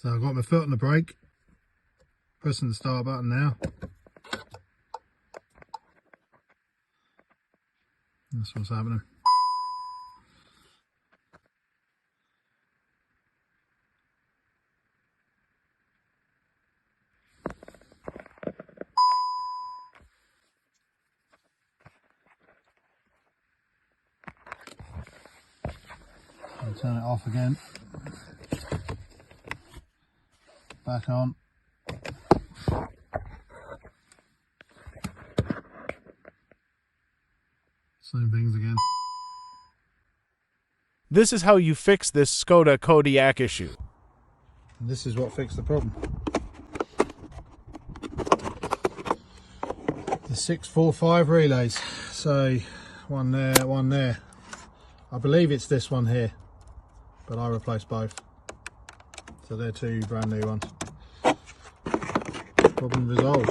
So I've got my foot on the brake, pressing the start button now. That's what's happening. I'll turn it off again. Back on. Same things again. This is how you fix this Skoda kodiaq issue. And this is what fixed the problem. The 645 relays. So one there, one there. I believe it's this one here, but I replaced both. So they're two brand new ones. Problem resolved.